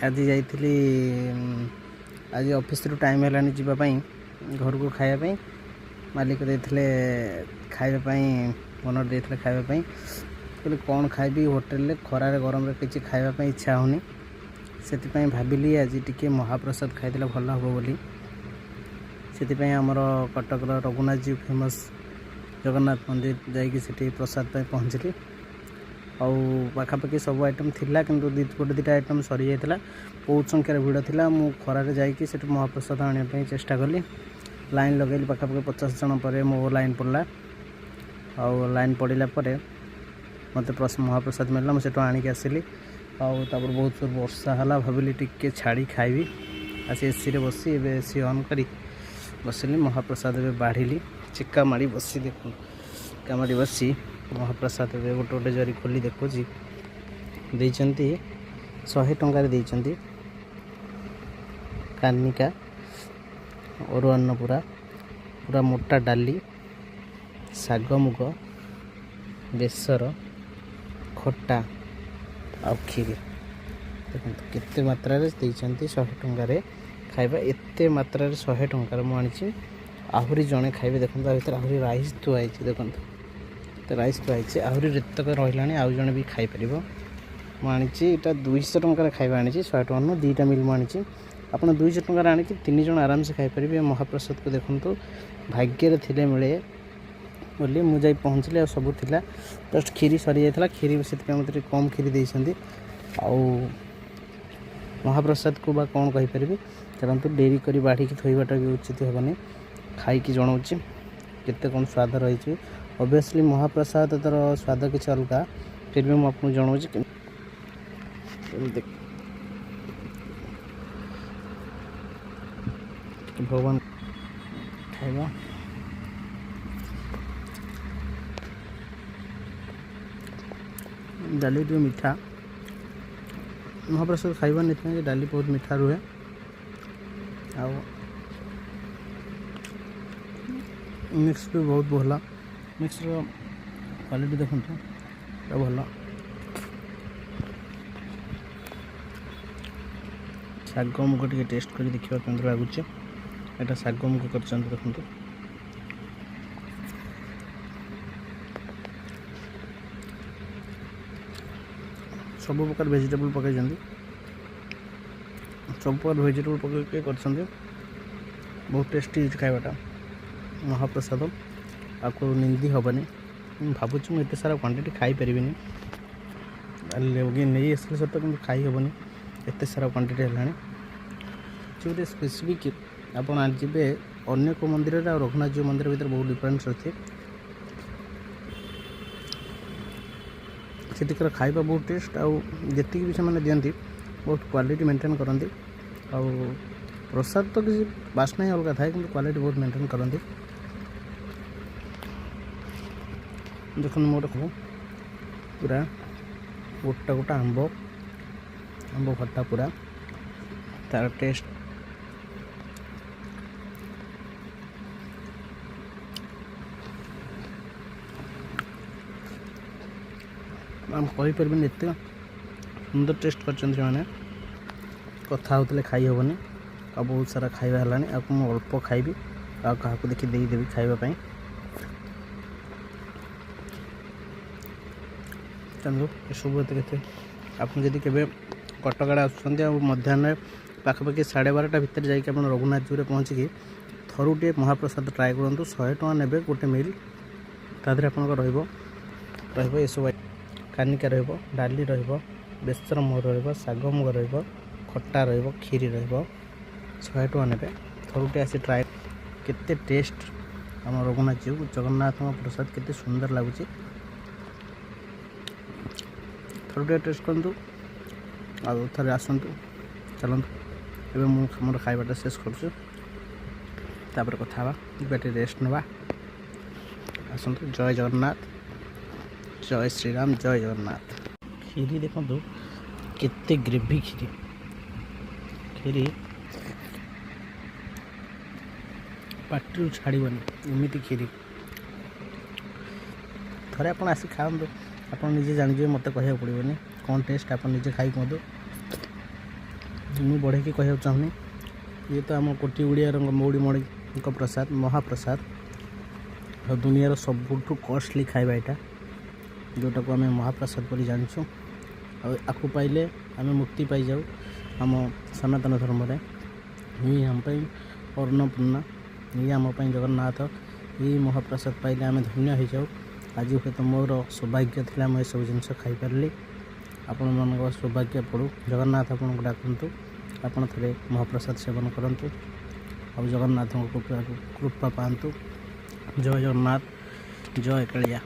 आज जाइली आज office time है जावाई घर को खायापी मालिक देते खावाई ओनर देते खावाई कहले कौन खाइबी होटेल खरार गरम किसी खावाई इच्छा होनी से भाविली आज टी महाप्रसाद खाई भल हम बोली से आमर कटक रघुनाथ जी फेमस जगन्नाथ मंदिर जाकि प्रसाद पहुँचली पाखापाखि सब आइटम थिला किंतु गोटे दुटा आइटम सरी जाता बहुत संख्यार भिड़ थिला मु खरार जाकि महाप्रसाद आने चेष्टा कली लाइन लगेली पाखापाखि 50 जन पर मो लाइन पड़ला आउ लाइन पड़ला मत महाप्रसाद मिलला मुझे आणिक आसली आपर बहुत जोर वर्षा है भाविली टिके छाड़ी खाइबी आसी एसी रे बसी ए एसी ऑन करी बसली महाप्रसाद बाढ़ी चिक्का माड़ी बसी देखो चिक्का माड़ी बसी महाप्रसाद गोटे गोटे जरी खोली देखुची 100 टंकार देइचंती कानिका अरुअन्न पूरा पूरा मोटा डाली साग मुग बेसर खट्टा आ खीरी देखो केते मात्रा रे देइचंती 100 टंकार खाइबा एते मात्रा रे 100 टंकार मु आनिची आहुरी जणे खाइबे देखो भीतर आहुरी राइस थुआई देखो तो राइस थुआई आहरी रेतक रहा आउ जड़े भी खाईपर मुझे यहाँ 200 टंकार खाଇବା आनी 100 टंका नु 2टा मिल मुझे आप 200 टंकार आनी 3 जन आराम से खाईपर महाप्रसाद को देखु भाग्य थे मिले बोली मुझे पहुँचली आ सब थिला जस्ट खीरी सरी जाता खीरी से मतलब कम खीरी देती आउ महाप्रसाद को बा कौन कहीपरि चलतु डेरी कर बाढ़ी थोबाटा भी उचित हेनी खाई जनाऊँगी केते कौन स्वाद रही ऑब्वियसली महाप्रसाद तर स्वाद किसी अलग फिर भी मुझे जनाऊँ भगवान खाइबा डाली जो मीठा महाप्रसाद खाइबा नहीं डाली बहुत मीठा रुहे आ मिक्स भी बहुत भला मिक्स क्वालिटी देखो भल शाग मुग टे टेस्ट कर देखा केमती लगुच यहाँ शाग मुग कर देखो सब प्रकार वेजिटेबल पकई सब प्रकार वेजिटेबल पकई कर बहुत टेस्टी खाइबाटा महाप्रसाद आपको निंदी हेनी भावुँ मुझे सारा क्वांटिटी खाई पारि नहीं आसले सत कि खाई हेनी एत सारा क्वांटिटी है गोटे स्पेसिफिक आप जी अने को मंदिर रघुनाथ जी मंदिर भीतर बहुत डिफरेन्स अच्छे से खाइबा बहुत टेस्ट आउ जी भी से दिखती बहुत क्वालिटी मेंटेन करती आ प्रसाद तो किसी बास्ना ही अलग थाए कि क्वालिटी बहुत मेंटेन करती देखो मोटे खो पूरा गोटा गोटा आंब खट्टा पूरा तार टेस्ट आम कहीपर एत सुंदर टेस्ट कर कथा होते खाई हेनी आ बहुत सारा खाଇବା है आपको मुझे अल्प खाइबी आ क्या देखी देदेवी खावाई चलो सब के आप जब के कटक आड़े आसुँच मध्याह्न पाखापाखि 12:30 भितर जाकि रघुनाथ जी पहुँचिकी थरुटे महाप्रसाद ट्राए करूँ 100 टଙ୍କା ने गोटे मिल तादे आप ये सब कानिका डाली बेसर मुग रग मुग खट्टा खीरी 100 टଙ୍କା ने थरुटे आसी ट्राए केते टेस्ट आम रघुनाथ जी जगन्नाथ प्रसाद केते सुंदर लगुच थरुटे टेस्ट करूँ आउ थे आसतु चलतु एवं मोर खाइबाटा शेष कर कथा बेटे रेस्ट नवा आसतु जय जगन्नाथ जय श्रीराम जय जगन्नाथ खीरी देखो केते ग्रेवी खीरी पार्टी छाड़बनी एमती खीरी थे आप आसी खाते आप निजे जान मत कह पड़ोनी कौन टेस्ट आप निजे खाई कहतु ମୁଁ ବଢ଼େଇକି କହିବାକୁ ଚାହୁଁନି, ଇଏ ତ ଆମ କୋଟି ଓଡ଼ିଆର ମୌଡ଼ି ମଣିଙ୍କ ପ୍ରସାଦ, ମହାପ୍ରସାଦ। ଆଉ ଦୁନିଆର ସବୁଠୁ କଷ୍ଟଲି ଖାଇବା ଏଇଟା, ଯେଉଁଟାକୁ ଆମେ ମହାପ୍ରସାଦ ବୋଲି ଜାଣିଛୁ। ଆଉ ଆକୁ ପାଇଲେ ଆମେ ମୁକ୍ତି ପାଇଯାଉ। ଆମ ସନାତନ ଧର୍ମରେ ଇଏ ଆମ ପାଇଁ ଅନ୍ନପୂର୍ଣ୍ଣା, ଇଏ ଆମ ପାଇଁ ଜଗନ୍ନାଥ। ଏଇ ମହାପ୍ରସାଦ ପାଇଲେ ଆମେ ଧନ୍ୟ ହେଇଯାଉ। ଆଜି ହୁଏତ ମୋର ସୌଭାଗ୍ୟ ଥିଲା, ମୁଁ ଏସବୁ ଜିନିଷ ଖାଇପାରିଲି। ଆପଣମାନଙ୍କ ସୌଭାଗ୍ୟ ପଡ଼ୁ, ଜଗନ୍ନାଥ ଆପଣଙ୍କୁ ଡାକନ୍ତୁ, ଆପଣ ଥରେ ମହାପ୍ରସାଦ ସେବନ କରନ୍ତୁ ଆଉ ଜଗନ୍ନାଥଙ୍କ କୃପା ପାଆନ୍ତୁ। ଜୟ ଜଗନ୍ନାଥ, ଜୟ କାଳିଆ।